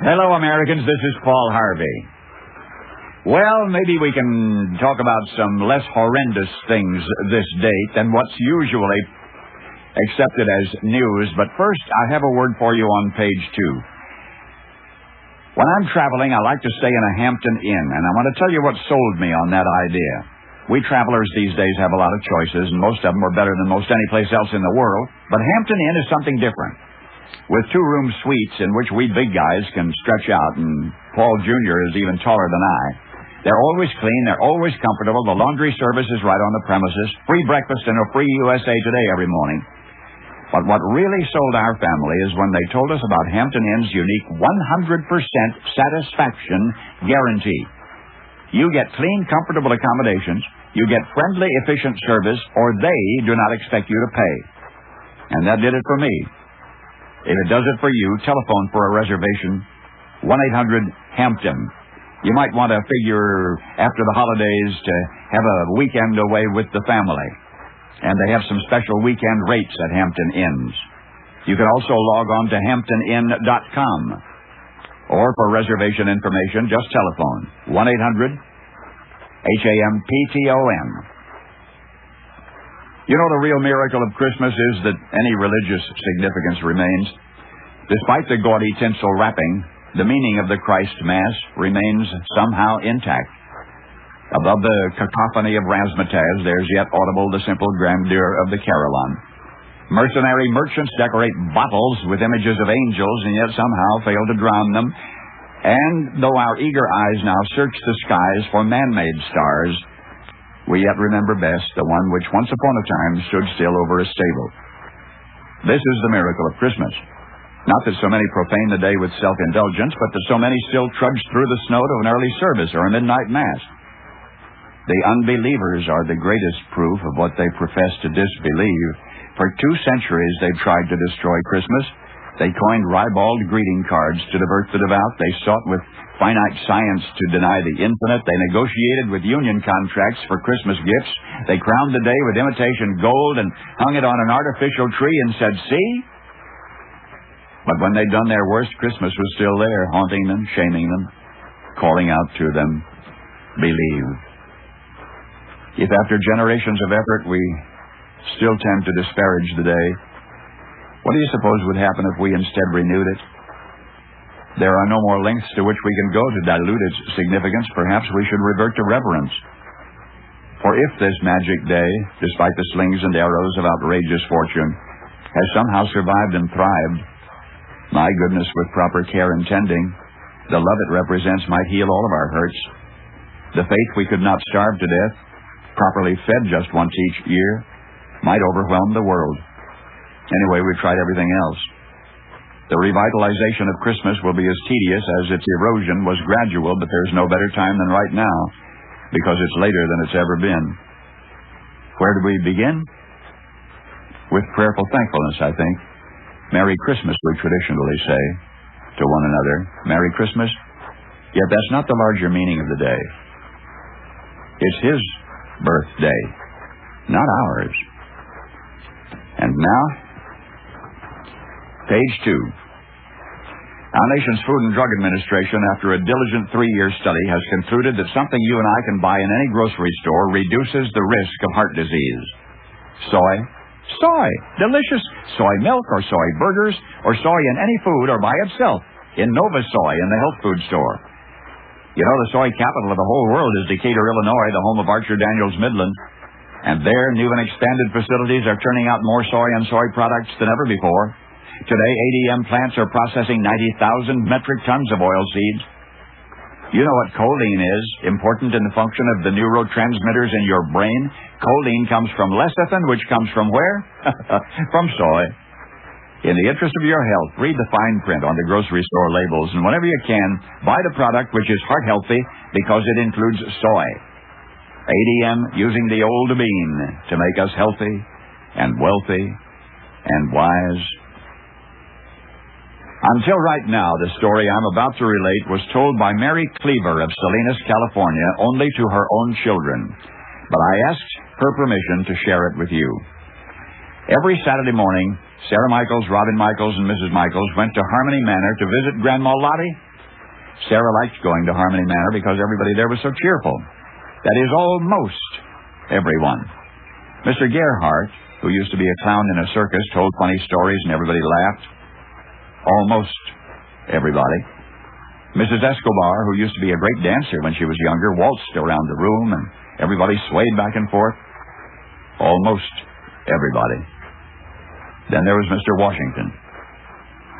Hello, Americans. This is Paul Harvey. Well, maybe we can talk about some less horrendous things this date than what's usually accepted as news. But first, I have a word for you on page 2. When I'm traveling, I like to stay in a Hampton Inn, and I want to tell you what sold me on that idea. We travelers these days have a lot of choices, and most of them are better than most any place else in the world. But Hampton Inn is something different. With 2-room suites in which we big guys can stretch out, and Paul Jr. is even taller than I. They're always clean, they're always comfortable, the laundry service is right on the premises, free breakfast and a free USA Today every morning. But what really sold our family is when they told us about Hampton Inn's unique 100% satisfaction guarantee. You get clean, comfortable accommodations, you get friendly, efficient service, or they do not expect you to pay. And that did it for me. If it does it for you, telephone for a reservation, 1-800-HAMPTON. You might want to figure after the holidays to have a weekend away with the family. And they have some special weekend rates at Hampton Inns. You can also log on to HamptonInn.com. Or for reservation information, just telephone, 1-800-HAMPTON. You know, the real miracle of Christmas is that any religious significance remains. Despite the gaudy tinsel wrapping, the meaning of the Christ Mass remains somehow intact. Above the cacophony of razzmatazz, there's yet audible the simple grandeur of the carillon. Mercenary merchants decorate bottles with images of angels and yet somehow fail to drown them. And though our eager eyes now search the skies for man-made stars, we yet remember best the one which once upon a time stood still over a stable. This is the miracle of Christmas. Not that so many profane the day with self-indulgence, but that so many still trudge through the snow to an early service or a midnight mass. The unbelievers are the greatest proof of what they profess to disbelieve. For 2 centuries they've tried to destroy Christmas. They coined ribald greeting cards to divert the devout. They sought with finite science to deny the infinite. They negotiated with union contracts for Christmas gifts. They crowned the day with imitation gold and hung it on an artificial tree and said, "See?" But when they'd done their worst, Christmas was still there, haunting them, shaming them, calling out to them, "Believe." If after generations of effort we still tend to disparage the day, what do you suppose would happen if we instead renewed it? There are no more lengths to which we can go to dilute its significance. Perhaps we should revert to reverence. For if this magic day, despite the slings and arrows of outrageous fortune, has somehow survived and thrived, my goodness, with proper care and tending, the love it represents might heal all of our hurts. The faith we could not starve to death, properly fed just once each year, might overwhelm the world. Anyway, we've tried everything else. The revitalization of Christmas will be as tedious as its erosion was gradual, but there's no better time than right now, because it's later than it's ever been. Where do we begin? With prayerful thankfulness, I think. Merry Christmas, we traditionally say to one another. Merry Christmas. Yet that's not the larger meaning of the day. It's His birthday, not ours. And now, page 2. Our nation's Food and Drug Administration, after a diligent 3-year study, has concluded that something you and I can buy in any grocery store reduces the risk of heart disease. Soy. Soy. Delicious soy milk or soy burgers or soy in any food or by itself in Nova Soy in the health food store. You know, the soy capital of the whole world is Decatur, Illinois, the home of Archer Daniels Midland. And their new and expanded facilities are turning out more soy and soy products than ever before. Today, ADM plants are processing 90,000 metric tons of oil seeds. You know what choline is, important in the function of the neurotransmitters in your brain. Choline comes from lecithin, which comes from where? From soy. In the interest of your health, read the fine print on the grocery store labels, and whenever you can, buy the product which is heart healthy because it includes soy. ADM using the old bean to make us healthy and wealthy and wise. Until right now, the story I'm about to relate was told by Mary Cleaver of Salinas, California, only to her own children. But I asked her permission to share it with you. Every Saturday morning, Sarah Michaels, Robin Michaels, and Mrs. Michaels went to Harmony Manor to visit Grandma Lottie. Sarah liked going to Harmony Manor because everybody there was so cheerful. That is, almost everyone. Mr. Gerhardt, who used to be a clown in a circus, told funny stories and everybody laughed. Almost everybody. Mrs. Escobar, who used to be a great dancer when she was younger, waltzed around the room and everybody swayed back and forth. Almost everybody. Then there was Mr. Washington.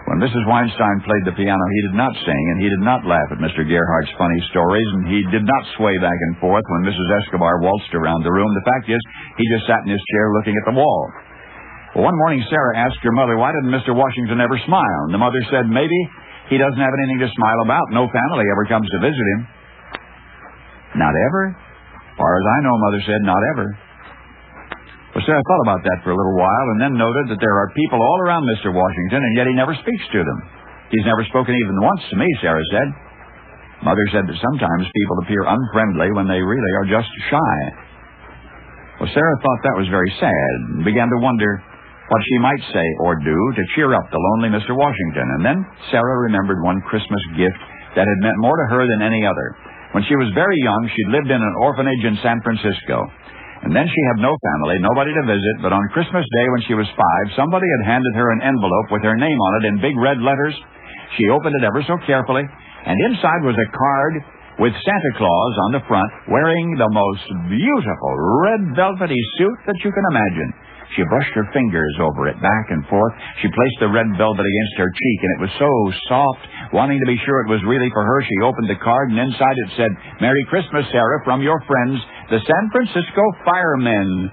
When Mrs. Weinstein played the piano, he did not sing, and he did not laugh at Mr. Gerhardt's funny stories, and he did not sway back and forth when Mrs. Escobar waltzed around the room. The fact is, he just sat in his chair looking at the wall. Well, one morning, Sarah asked her mother, why didn't Mr. Washington ever smile? And the mother said, maybe he doesn't have anything to smile about. No family ever comes to visit him. Not ever? As far as I know, Mother said, not ever. Well, Sarah thought about that for a little while and then noted that there are people all around Mr. Washington, and yet he never speaks to them. He's never spoken even once to me, Sarah said. Mother said that sometimes people appear unfriendly when they really are just shy. Well, Sarah thought that was very sad and began to wonder what she might say or do to cheer up the lonely Mr. Washington. And then Sarah remembered one Christmas gift that had meant more to her than any other. When she was very young, she'd lived in an orphanage in San Francisco. And then she had no family, nobody to visit, but on Christmas Day when she was 5, somebody had handed her an envelope with her name on it in big red letters. She opened it ever so carefully, and inside was a card with Santa Claus on the front, wearing the most beautiful red velvety suit that you can imagine. She brushed her fingers over it back and forth. She placed the red velvet against her cheek, and it was so soft. Wanting to be sure it was really for her, she opened the card, and inside it said, Merry Christmas, Sarah, from your friends, the San Francisco Firemen.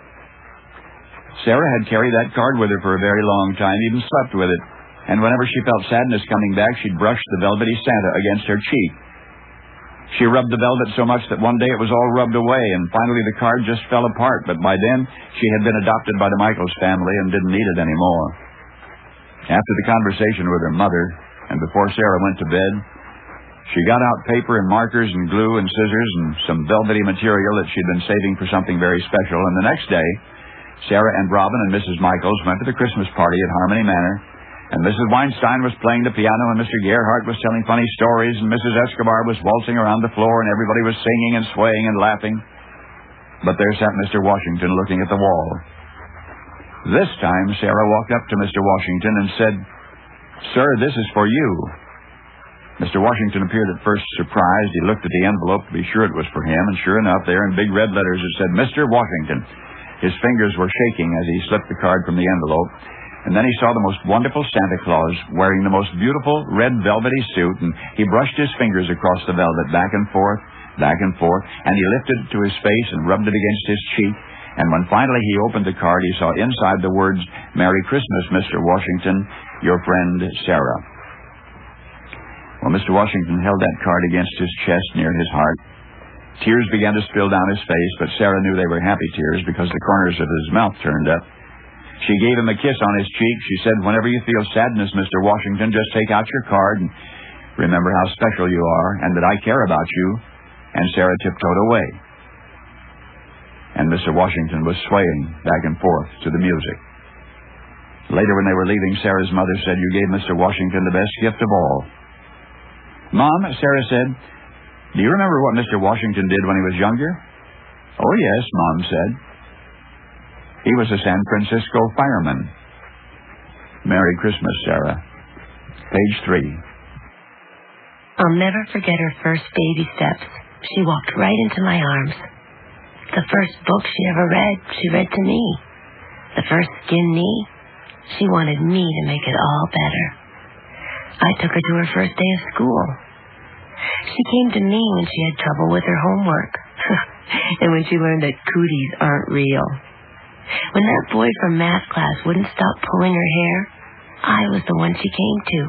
Sarah had carried that card with her for a very long time, even slept with it. And whenever she felt sadness coming back, she'd brush the velvety Santa against her cheek. She rubbed the velvet so much that one day it was all rubbed away, and finally the card just fell apart. But by then, she had been adopted by the Michaels family and didn't need it anymore. After the conversation with her mother, and before Sarah went to bed, she got out paper and markers and glue and scissors and some velvety material that she'd been saving for something very special. And the next day, Sarah and Robin and Mrs. Michaels went to the Christmas party at Harmony Manor. And Mrs. Weinstein was playing the piano, and Mr. Gerhardt was telling funny stories, and Mrs. Escobar was waltzing around the floor, and everybody was singing and swaying and laughing. But there sat Mr. Washington looking at the wall. This time, Sarah walked up to Mr. Washington and said, Sir, this is for you. Mr. Washington appeared at first surprised. He looked at the envelope to be sure it was for him, and sure enough, there in big red letters it said, Mr. Washington. His fingers were shaking as he slipped the card from the envelope. And then he saw the most wonderful Santa Claus wearing the most beautiful red velvety suit, and he brushed his fingers across the velvet back and forth, and he lifted it to his face and rubbed it against his cheek. And when finally he opened the card, he saw inside the words, Merry Christmas, Mr. Washington, your friend Sarah. Well, Mr. Washington held that card against his chest near his heart. Tears began to spill down his face, but Sarah knew they were happy tears because the corners of his mouth turned up. She gave him a kiss on his cheek. She said, whenever you feel sadness, Mr. Washington, just take out your card and remember how special you are and that I care about you. And Sarah tiptoed away. And Mr. Washington was swaying back and forth to the music. Later, when they were leaving, Sarah's mother said, you gave Mr. Washington the best gift of all. Mom, Sarah said, do you remember what Mr. Washington did when he was younger? Oh, yes, Mom said. He was a San Francisco fireman. Merry Christmas, Sarah. Page 3. I'll never forget her first baby steps. She walked right into my arms. The first book she ever read, she read to me. The first skinned knee, she wanted me to make it all better. I took her to her first day of school. She came to me when she had trouble with her homework, and when she learned that cooties aren't real. When that boy from math class wouldn't stop pulling her hair, I was the one she came to.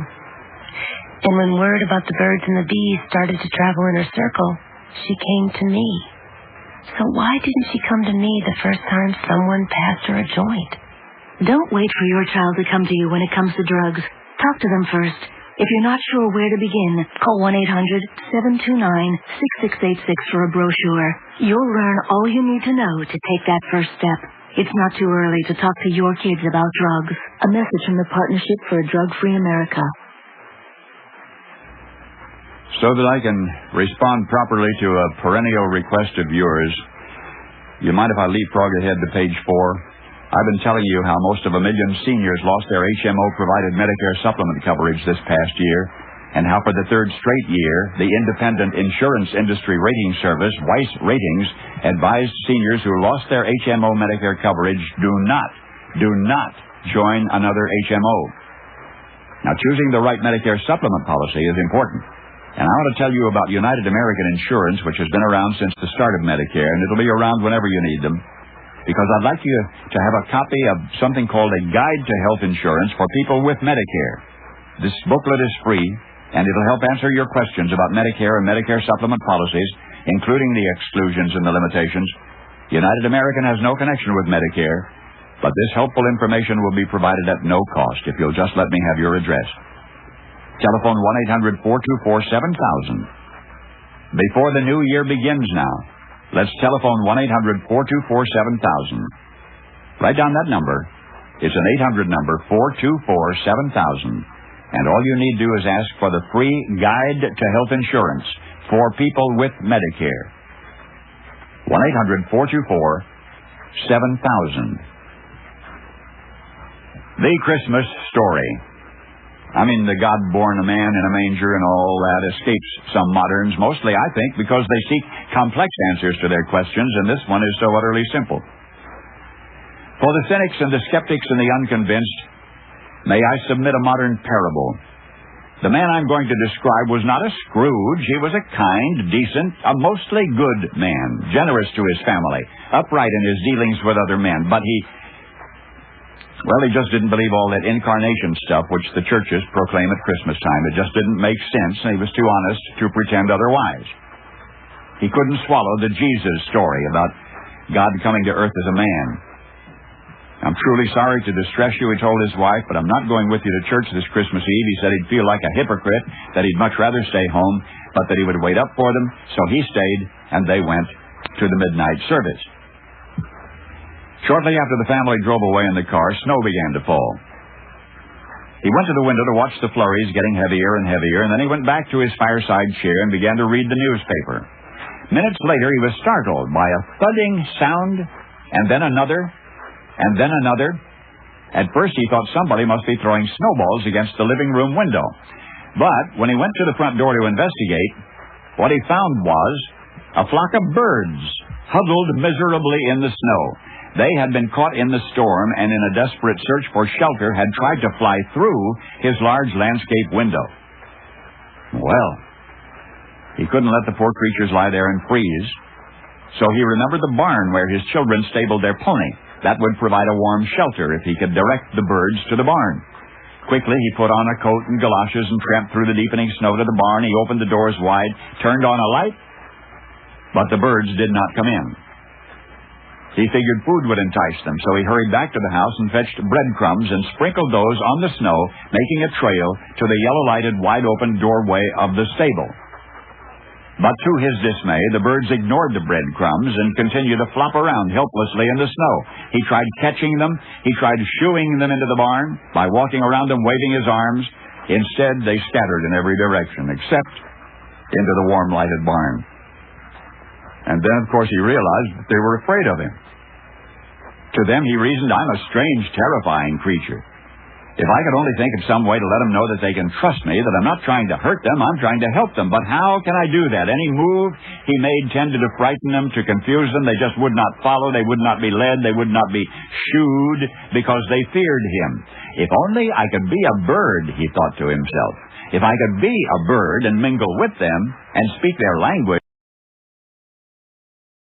And when word about the birds and the bees started to travel in her circle, she came to me. So why didn't she come to me the first time someone passed her a joint? Don't wait for your child to come to you when it comes to drugs. Talk to them first. If you're not sure where to begin, call 1-800-729-6686 for a brochure. You'll learn all you need to know to take that first step. It's not too early to talk to your kids about drugs. A message from the Partnership for a Drug-Free America. So that I can respond properly to a perennial request of yours, you mind if I leapfrog ahead to page 4? I've been telling you how most of 1 million seniors lost their HMO-provided Medicare supplement coverage this past year, and how for the third straight year, the independent insurance industry rating service, Weiss Ratings, advised seniors who lost their HMO Medicare coverage do not join another HMO. Now, choosing the right Medicare supplement policy is important. And I want to tell you about United American Insurance, which has been around since the start of Medicare, and it'll be around whenever you need them. Because I'd like you to have a copy of something called a Guide to Health Insurance for People with Medicare. This booklet is free, and it'll help answer your questions about Medicare and Medicare supplement policies, including the exclusions and the limitations. United American has no connection with Medicare, but this helpful information will be provided at no cost if you'll just let me have your address. Telephone 1-800-424-7000. Before the new year begins now, let's telephone 1-800-424-7000. Write down that number. It's an 800 number, 424-7000. And all you need to do is ask for the free Guide to Health Insurance for People with Medicare. 1-800-424-7000. The Christmas Story. I mean, the God born a man in a manger and all that escapes some moderns, mostly, I think, because they seek complex answers to their questions, and this one is so utterly simple. For the cynics and the skeptics and the unconvinced, may I submit a modern parable. The man I'm going to describe was not a Scrooge. He was a kind, decent, a mostly good man, generous to his family, upright in his dealings with other men, but he just didn't believe all that incarnation stuff which the churches proclaim at Christmas time. It just didn't make sense, and he was too honest to pretend otherwise. He couldn't swallow the Jesus story about God coming to earth as a man. I'm truly sorry to distress you, he told his wife, but I'm not going with you to church this Christmas Eve. He said he'd feel like a hypocrite, that he'd much rather stay home, but that he would wait up for them. So he stayed, and they went to the midnight service. Shortly after the family drove away in the car, snow began to fall. He went to the window to watch the flurries getting heavier and heavier, and then he went back to his fireside chair and began to read the newspaper. Minutes later, he was startled by a thudding sound, and then another, and then another. At first, he thought somebody must be throwing snowballs against the living room window. But when he went to the front door to investigate, what he found was a flock of birds huddled miserably in the snow. They had been caught in the storm and in a desperate search for shelter had tried to fly through his large landscape window. Well, he couldn't let the poor creatures lie there and freeze, so he remembered the barn where his children stabled their pony. That would provide a warm shelter if he could direct the birds to the barn. Quickly, he put on a coat and galoshes and tramped through the deepening snow to the barn. He opened the doors wide, turned on a light, but the birds did not come in. He figured food would entice them, so he hurried back to the house and fetched breadcrumbs and sprinkled those on the snow, making a trail to the yellow-lighted, wide-open doorway of the stable. But to his dismay, the birds ignored the breadcrumbs and continued to flop around helplessly in the snow. He tried catching them. He tried shooing them into the barn by walking around them waving his arms. Instead, they scattered in every direction, except into the warm-lighted barn. And then, of course, he realized that they were afraid of him. To them, he reasoned, I'm a strange, terrifying creature. If I could only think of some way to let them know that they can trust me, that I'm not trying to hurt them, I'm trying to help them. But how can I do that? Any move he made tended to frighten them, to confuse them. They just would not follow. They would not be led. They would not be shooed because they feared him. If only I could be a bird, he thought to himself. If I could be a bird and mingle with them and speak their language,